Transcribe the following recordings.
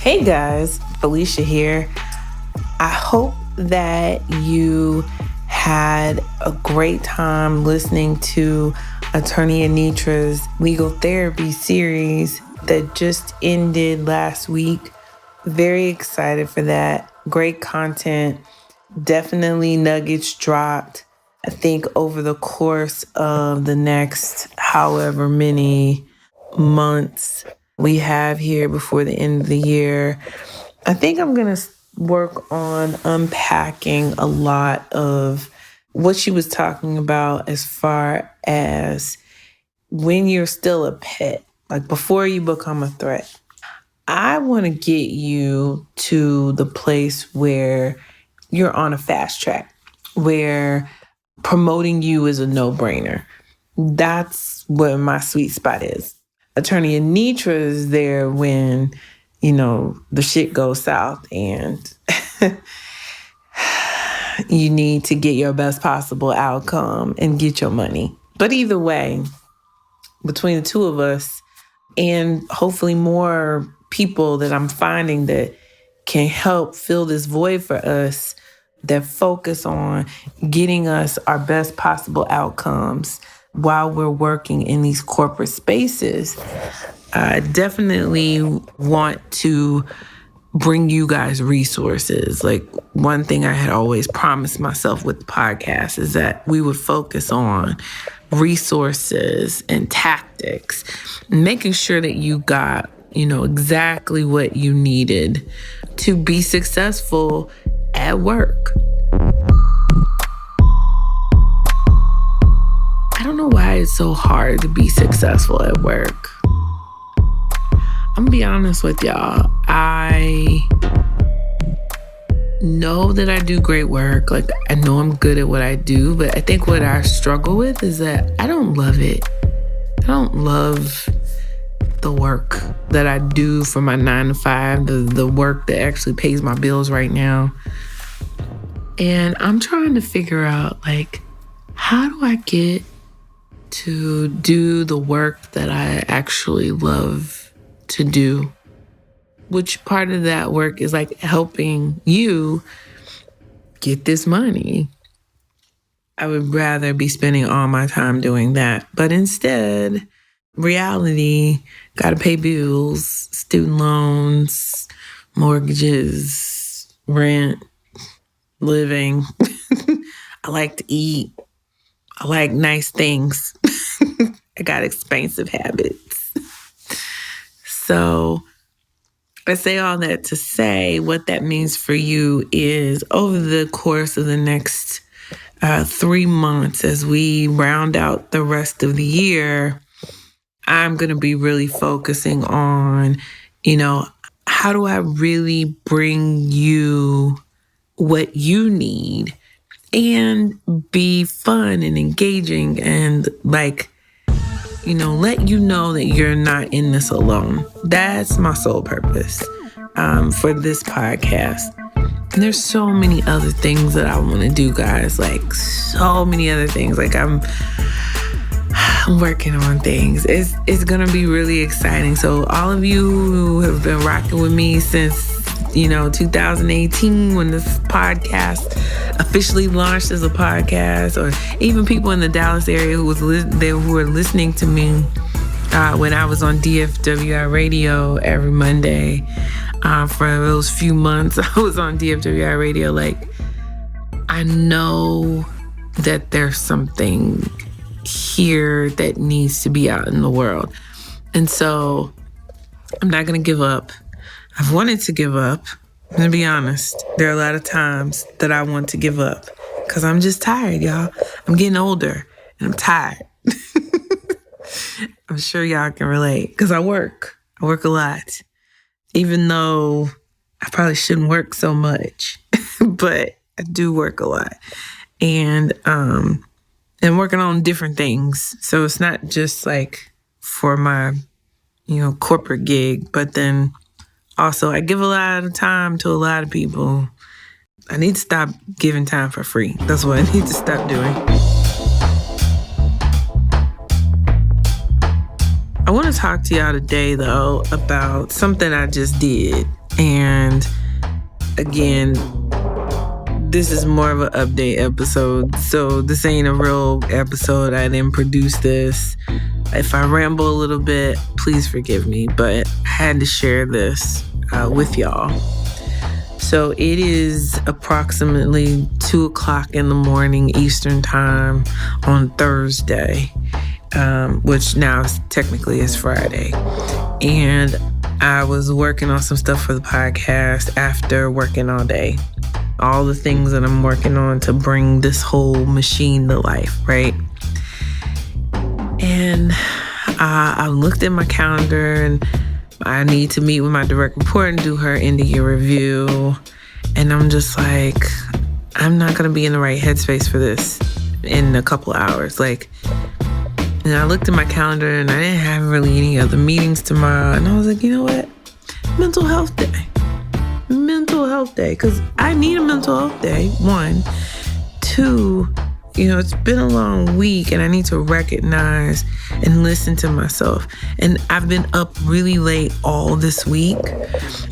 Hey guys, Felicia here. I hope that you had a great time listening to Attorney Anitra's legal therapy series that just ended last week. Very excited for that. Great content. Definitely nuggets dropped. I think over the course of the next however many months we have here before the end of the year, I think I'm going to work on unpacking a lot of what she was talking about as far as when you're still a pet, like before you become a threat. I want to get you to the place where you're on a fast track, where promoting you is a no-brainer. That's what my sweet spot is. Attorney Anitra is there when, the shit goes south and you need to get your best possible outcome and get your money. But either way, between the two of us and hopefully more people that I'm finding that can help fill this void for us, that focus on getting us our best possible outcomes while we're working in these corporate spaces, I definitely want to bring you guys resources. Like, one thing I had always promised myself with the podcast is that we would focus on resources and tactics, making sure that you got, exactly what you needed to be successful at work. I don't know why it's so hard to be successful at work. I'm gonna be honest with y'all. I know that I do great work. Like, I know I'm good at what I do, but I think what I struggle with is that I don't love it. I don't love the work that I do for my 9 to 5, the work that actually pays my bills right now. And I'm trying to figure out, how do I get to do the work that I actually love to do? Which part of that work is helping you get this money? I would rather be spending all my time doing that. But instead, reality, gotta pay bills, student loans, mortgages, rent, living. I like to eat. I like nice things. I got expensive habits. So I say all that to say what that means for you is over the course of the next 3 months, as we round out the rest of the year, I'm going to be really focusing on, how do I really bring you what you need and be fun and engaging and let you know that you're not in this alone. That's my sole purpose for this podcast. And there's so many other things that I want to do, guys. So many other things. I'm working on things. It's going to be really exciting. So all of you who have been rocking with me since 2018, when this podcast officially launched as a podcast, or even people in the Dallas area who were listening to me when I was on DFWI radio every Monday. For those few months I was on DFWI radio, I know that there's something here that needs to be out in the world. And so I'm not going to give up. I've wanted to give up. I'm going to be honest. There are a lot of times that I want to give up because I'm just tired, y'all. I'm getting older and I'm tired. I'm sure y'all can relate because I work. I work a lot, even though I probably shouldn't work so much, but I do work a lot. And working on different things. So it's not just for my, corporate gig, but then also I give a lot of time to a lot of people. I need to stop giving time for free. That's what I need to stop doing. I want to talk to y'all today, though, about something I just did. And again, this is more of an update episode. So this ain't a real episode. I didn't produce this. If I ramble a little bit, please forgive me. But I had to share this with y'all. So it is approximately 2:00 in the morning Eastern time on Thursday, which now technically is Friday. And I was working on some stuff for the podcast after working all day. All the things that I'm working on to bring this whole machine to life, right? And I looked at my calendar and I need to meet with my direct report and do her end of year review. And I'm just like, I'm not going to be in the right headspace for this in a couple hours. And I looked at my calendar and I didn't have really any other meetings tomorrow. And I was like, you know what? Mental health day. Because I need a mental health day, 1. 2, it's been a long week and I need to recognize and listen to myself. And I've been up really late all this week.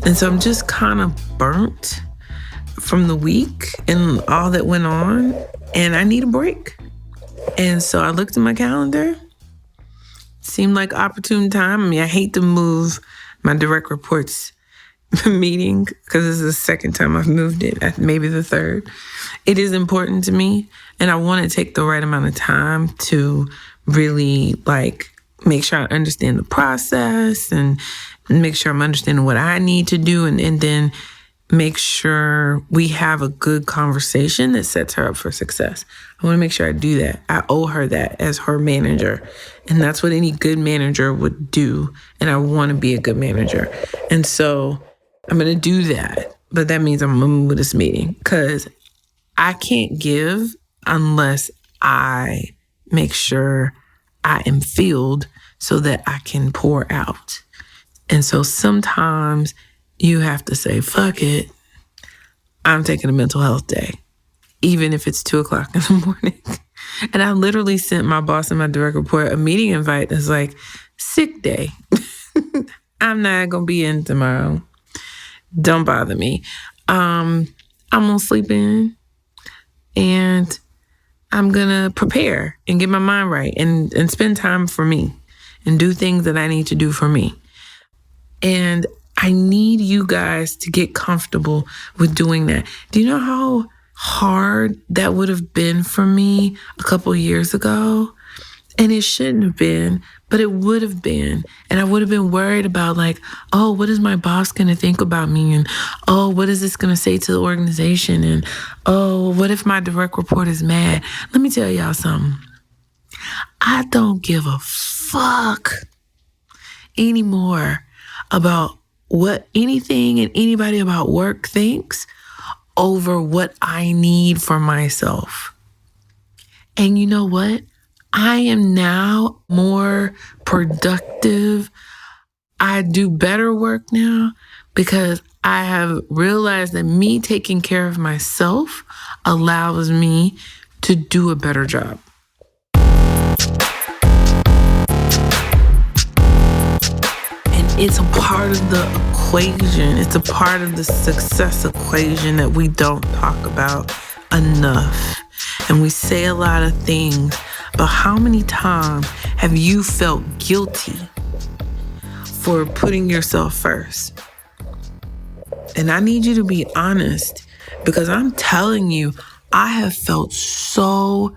And so I'm just kind of burnt from the week and all that went on. And I need a break. And so I looked at my calendar. Seemed like opportune time. I mean, I hate to move my direct reports meeting because this is the second time I've moved it, maybe the third. It is important to me, and I want to take the right amount of time to really make sure I understand the process and make sure I'm understanding what I need to do, and then make sure we have a good conversation that sets her up for success. I want to make sure I do that. I owe her that as her manager. And that's what any good manager would do. And I want to be a good manager. And so I'm going to do that. But that means I'm going to move this meeting because I can't give unless I make sure I am filled so that I can pour out. And so sometimes you have to say, fuck it, I'm taking a mental health day, even if it's 2:00 in the morning. And I literally sent my boss and my direct report a meeting invite that's like, sick day. I'm not going to be in tomorrow. Don't bother me. I'm going to sleep in and I'm going to prepare and get my mind right and spend time for me and do things that I need to do for me. And I need you guys to get comfortable with doing that. Do you know how hard that would have been for me a couple years ago? And it shouldn't have been, but it would have been. And I would have been worried about oh, what is my boss going to think about me? And, oh, what is this going to say to the organization? And, oh, what if my direct report is mad? Let me tell y'all something. I don't give a fuck anymore about what anything and anybody about work thinks over what I need for myself. And you know what? I am now more productive. I do better work now because I have realized that me taking care of myself allows me to do a better job. It's a part of the equation. It's a part of the success equation that we don't talk about enough. And we say a lot of things, but how many times have you felt guilty for putting yourself first? And I need you to be honest because I'm telling you, I have felt so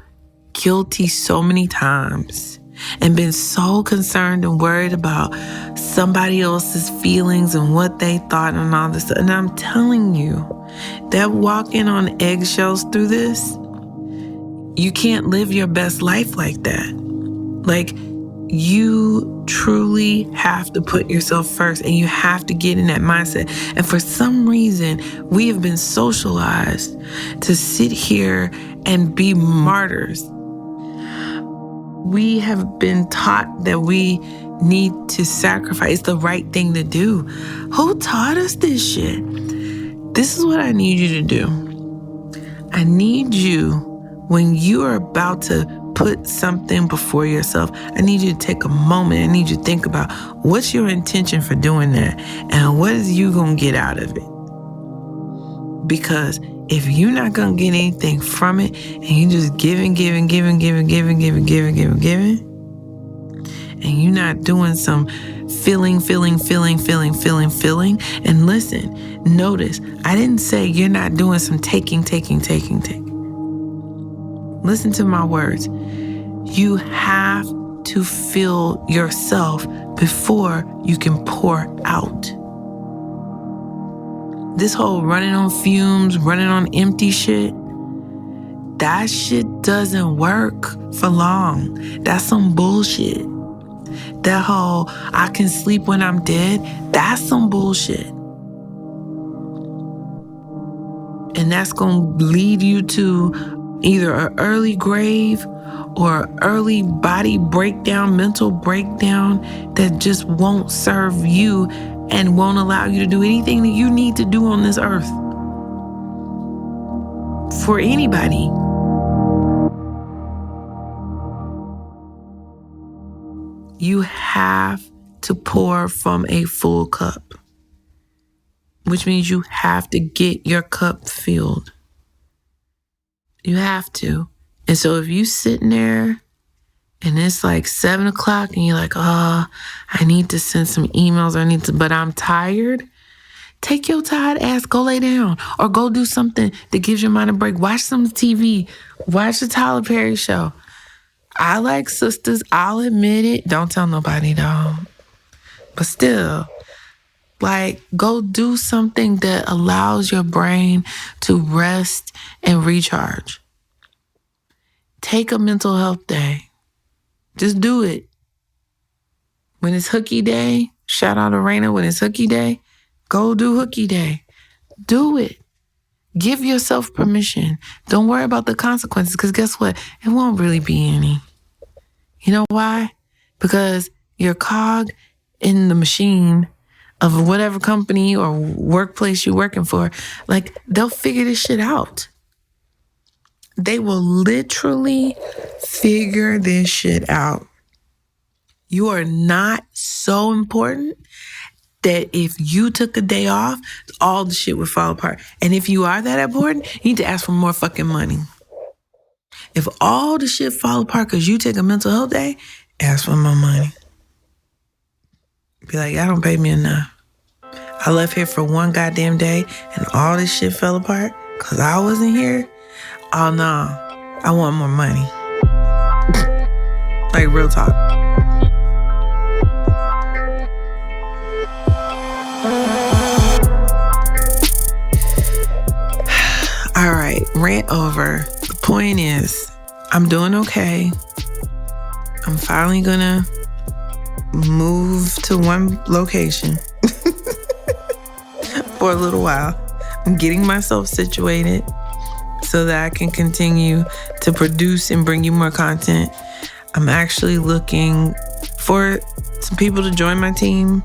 guilty so many times and been so concerned and worried about somebody else's feelings and what they thought and all this. And I'm telling you, that walking on eggshells through this, you can't live your best life like that. You truly have to put yourself first and you have to get in that mindset. And for some reason, we have been socialized to sit here and be martyrs. We have been taught that we need to sacrifice. It's the right thing to do. Who taught us this shit? This is what I need you to do. I need you, when you are about to put something before yourself, I need you to take a moment. I need you to think about what's your intention for doing that and what is you going to get out of it. Because if you're not going to get anything from it and you just giving, and you're not doing some feeling. And listen, notice, I didn't say you're not doing some taking. Listen to my words. You have to fill yourself before you can pour out. This whole running on fumes, running on empty shit, that shit doesn't work for long. That's some bullshit. That whole, I can sleep when I'm dead, that's some bullshit. And that's going to lead you to either an early grave or early body breakdown, mental breakdown that just won't serve you and won't allow you to do anything that you need to do on this earth. For anybody. You have to pour from a full cup, which means you have to get your cup filled. You have to. And so if you sitting there and it's like 7 o'clock and you're like, I need to send some emails, but I'm tired. Take your tired ass, go lay down or go do something that gives your mind a break. Watch some TV. Watch the Tyler Perry show. I like sisters, I'll admit it. Don't tell nobody though. But still, go do something that allows your brain to rest and recharge. Take a mental health day. Just do it. When it's hooky day, shout out to Raina, when it's hooky day, go do hooky day. Do it. Give yourself permission. Don't worry about the consequences, because guess what? It won't really be any. You know why? Because your cog in the machine of whatever company or workplace you're working for, they'll figure this shit out. They will literally figure this shit out. You are not so important that if you took a day off, all the shit would fall apart. And if you are that important, you need to ask for more fucking money. If all the shit fall apart because you take a mental health day, ask for more money. Be like, y'all don't pay me enough. I left here for one goddamn day and all this shit fell apart because I wasn't here. Oh no, I want more money. Real talk. All right, rant over. The point is, I'm doing okay. I'm finally gonna move to one location for a little while. I'm getting myself situated so that I can continue to produce and bring you more content. I'm actually looking for some people to join my team,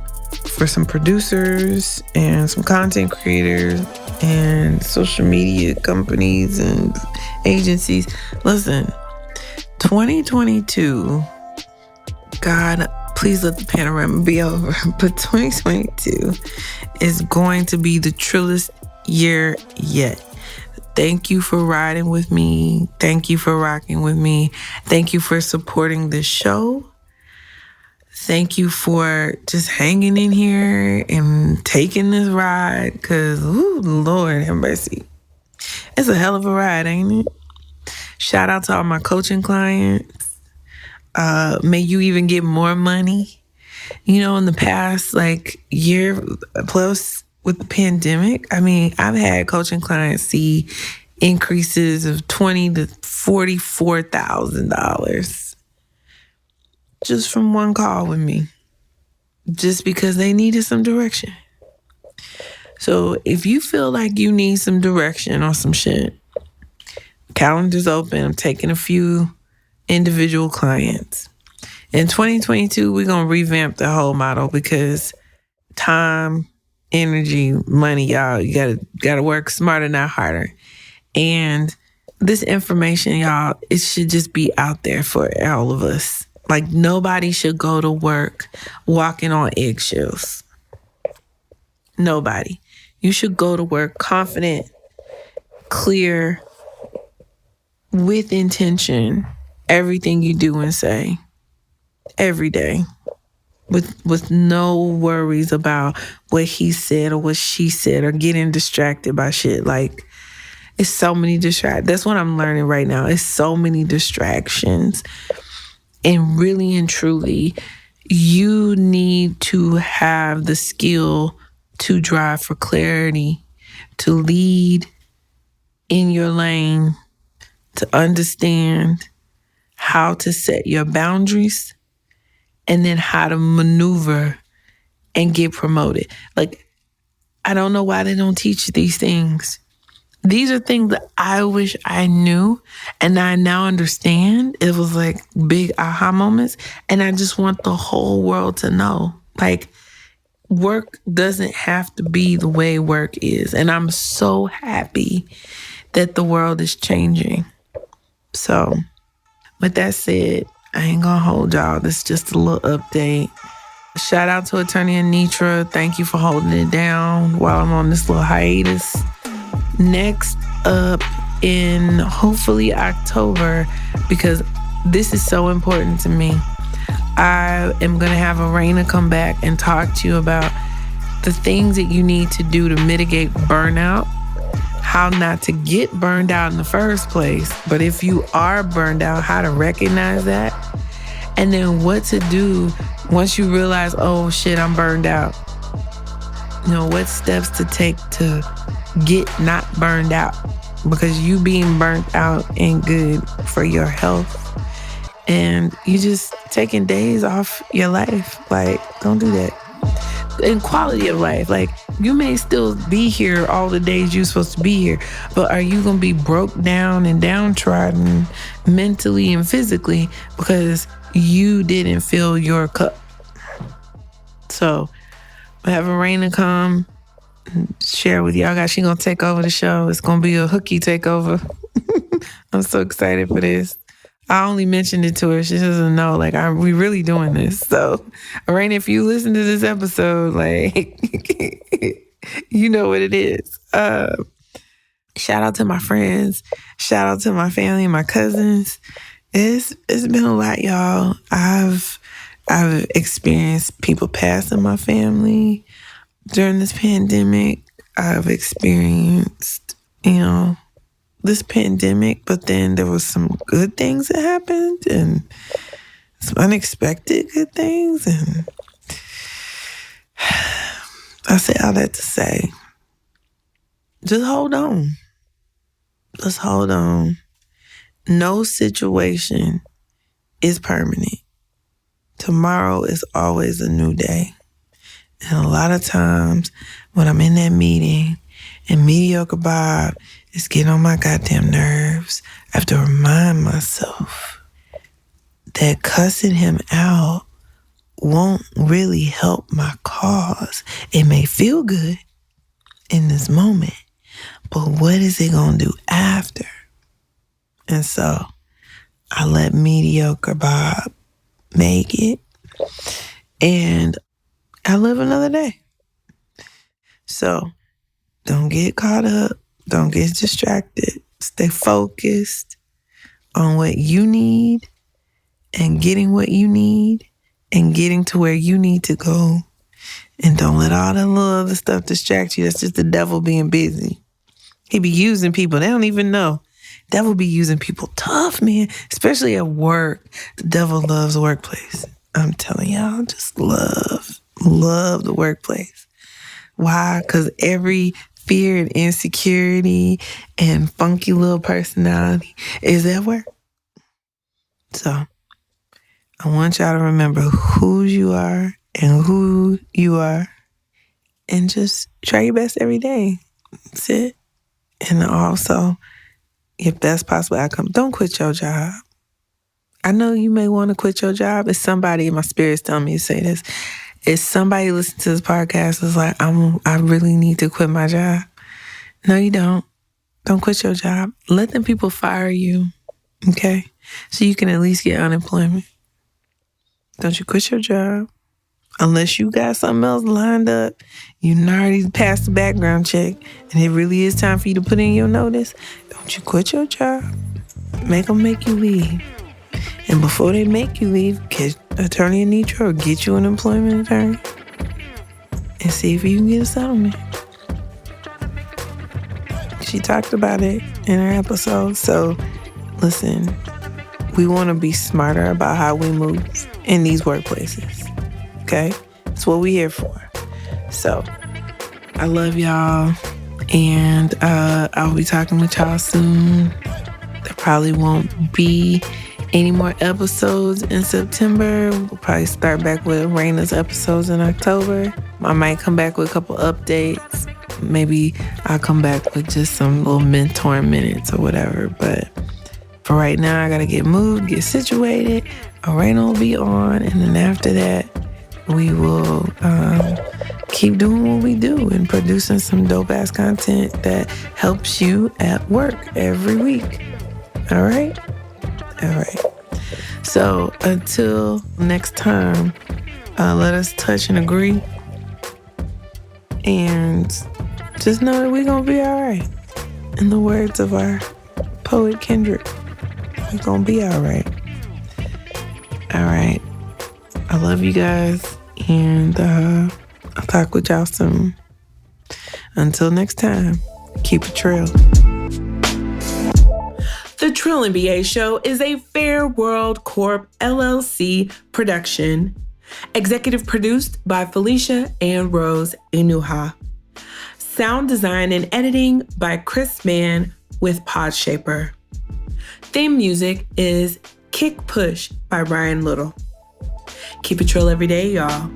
for some producers and some content creators and social media companies and agencies. Listen, 2022, God, please let the panorama be over. But 2022 is going to be the trillest year yet. Thank you for riding with me. Thank you for rocking with me. Thank you for supporting this show. Thank you for just hanging in here and taking this ride. Because, Lord have mercy. It's a hell of a ride, ain't it? Shout out to all my coaching clients. May you even get more money. In the past, year plus with the pandemic, I've had coaching clients see increases of $20,000 to $44,000 just from one call with me, just because they needed some direction. So if you feel like you need some direction or some shit, calendar's open. I'm taking a few individual clients. In 2022, we're going to revamp the whole model because time, energy, money, y'all, you gotta work smarter, not harder. And this information, y'all, it should just be out there for all of us. Like, nobody should go to work walking on eggshells. Nobody. You should go to work confident, clear, with intention, everything you do and say every day, with no worries about what he said or what she said or getting distracted by shit. Like, it's so many distractions. That's what I'm learning right now. It's so many distractions. And really and truly, you need to have the skill to drive for clarity, to lead in your lane, to understand how to set your boundaries, and then how to maneuver and get promoted. Like, I don't know why they don't teach these things. These are things that I wish I knew and I now understand. It was like big aha moments. And I just want the whole world to know, like, work doesn't have to be the way work is. And I'm so happy that the world is changing. So with that said, I ain't gonna hold y'all. This is just a little update. Shout out to Attorney Anitra. Thank you for holding it down while I'm on this little hiatus. Next up in hopefully October, because this is so important to me, I am going to have Arena come back and talk to you about the things that you need to do to mitigate burnout, how not to get burned out in the first place, but if you are burned out, how to recognize that, and then what to do once you realize, oh shit, I'm burned out. You know, what steps to take to get not burned out, because you being burnt out ain't good for your health. And you just taking days off your life. Like, don't do that. And quality of life. Like, you may still be here all the days you're supposed to be here, but are you going to be broke down and downtrodden mentally and physically because you didn't fill your cup? So, I have Arena come share with y'all. She gonna take over the show. It's gonna be a hooky takeover. I'm so excited for this. I only mentioned it to her. She doesn't know. Like, we really doing this. So, Arena, if you listen to this episode, like, you know what it is. Shout out to my friends. Shout out to my family and my cousins. It's been a lot, y'all. I've experienced people pass in my family during this pandemic. I've experienced, this pandemic, but then there was some good things that happened and some unexpected good things. And I say all that to say, just hold on. Just hold on. No situation is permanent. Tomorrow is always a new day. And a lot of times when I'm in that meeting and mediocre Bob is getting on my goddamn nerves, I have to remind myself that cussing him out won't really help my cause. It may feel good in this moment, but what is it going to do after? And so I let mediocre Bob make it, and I live another day. So don't get caught up. Don't get distracted. Stay focused on what you need and getting what you need and getting to where you need to go. And don't let all that little other stuff distract you. That's just the devil being busy. He be using people. They don't even know. Devil be using people tough, man. Especially at work. The devil loves the workplace. I'm telling y'all, just love the workplace. Why? Because every fear and insecurity and funky little personality is at work. So I want y'all to remember who you are and who you are, and just try your best every day. That's it. And also, if that's possible outcome, don't quit your job. I know you may want to quit your job. It's somebody in my spirit's telling me to say this. If somebody listening to this podcast is like, I really need to quit my job. No, you don't. Don't quit your job. Let them people fire you, okay? So you can at least get unemployment. Don't you quit your job. Unless you got something else lined up, you already passed the background check, and it really is time for you to put in your notice. Don't you quit your job. Make them make you leave. And before they make you leave, get Attorney Anitra or get you an employment attorney and see if you can get a settlement. She talked about it in her episode. So listen, we want to be smarter about how we move in these workplaces. Okay? That's what we're here for. So, I love y'all. And I'll be talking with y'all soon. There probably won't be any more episodes in September. We'll probably start back with Raina's episodes in October. I might come back with a couple updates. Maybe I'll come back with just some little mentoring minutes or whatever. But for right now, I got to get moved, get situated. Raina will be on. And then after that, we will keep doing what we do and producing some dope-ass content that helps you at work every week. All right? All right. So until next time, let us touch and agree. And just know that we're going to be all right. In the words of our poet Kendrick, we're going to be all right. All right. I love you guys, and I'll talk with y'all soon. Until next time, keep it trill. The Trill NBA Show is a Fair World Corp. LLC production. Executive produced by Felicia and Rose Inuha. Sound design and editing by Chris Mann with Podshaper. Theme music is Kick Push by Ryan Little. Keep it trill every day, y'all.